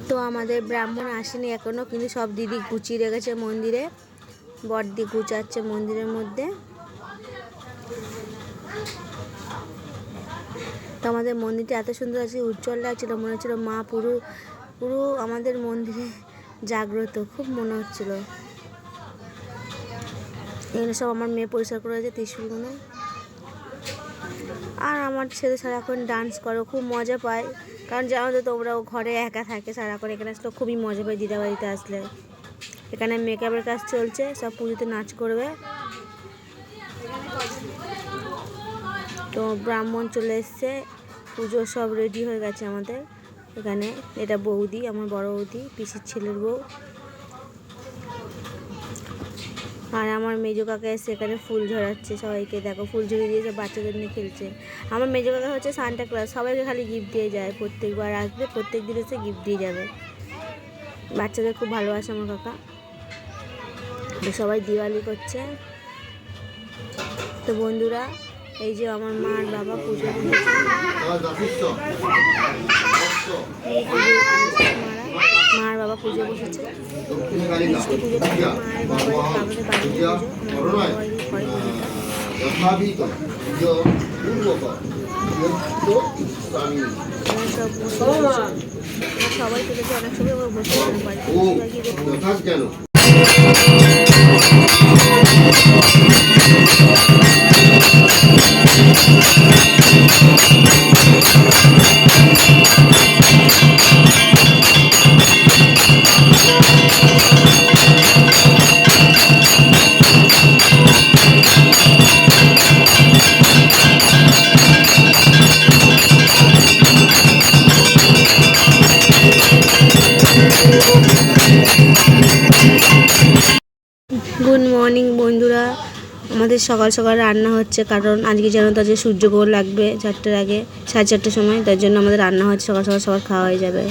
তো আমাদের ব্রাহ্মণ আসেনি এখনো, কিন্তু সব দিদি গুছিয়ে রেখেছে মন্দিরে। বড়দি গুছাচ্ছে মন্দিরের মধ্যে। তো আমাদের মন্দিরটা এত সুন্দর আছে, উজ্জ্বল লাগছিল, মনে হচ্ছিল মা পুরো পুরো আমাদের মন্দিরে জাগ্রত, খুব মনে হচ্ছিল। এখানে সব আমার মেয়ে পরিষ্কার করে আছে ত্রিশূলগুলো। আর আমার ছেলে সারাক্ষণ ডান্স করে, খুব মজা পায়। কারণ জানো তো তোমরাও, ঘরে একা থাকে সারাক্ষণ, এখানে আসলে খুবই মজা পায় দিদাবাড়িতে আসলে। এখানে মেকআপের কাজ চলছে, সব পুজোতে নাচ করবে। তো ব্রাহ্মণ চলে এসছে, পুজো সব রেডি হয়ে গেছে আমাদের এখানে। এটা বৌদি, আমার বড় বৌদি, পিসির ছেলের বউ। আর আমার মেজো কাকা এসে এখানে ফুল ঝরাচ্ছে সবাইকে। দেখো ফুল ঝরিয়ে দিয়েছে, বাচ্চাদের নিয়ে খেলছে। আমার মেজো কাকা হচ্ছে সান্টা ক্লজ, সবাইকে খালি গিফট দিয়ে যায়। প্রত্যেকবার আসবে, প্রত্যেক দিন এসে গিফট দিয়ে যাবে। বাচ্চাদের খুব ভালোবাসে আমার কাকা। সবাই দিওয়ালি করছে। তো বন্ধুরা, এই যে আমার মা আর বাবা পুজো দিয়েছে। মা আর বাবা পুজো বসেছে। মিষ্টি পুজো থেকে মায়ের বাবার বাবাদের বাড়িতে পুজো, আমার বাড়ির ঘরে পুজোটা। সবাই তুলেছে অনেক সময়, আমরা বসে বাড়ি। গুড মর্নিং বন্ধুরা, আমাদের সকাল সকাল রান্না হচ্ছে, কারণ আজকে যেন তো আজকে সূর্যগ্রহণ লাগবে 4টার আগে, 4:30টার সময়। তার জন্য আমাদের রান্না হচ্ছে, সকাল সকাল সবার খাওয়া হয়ে যাবে।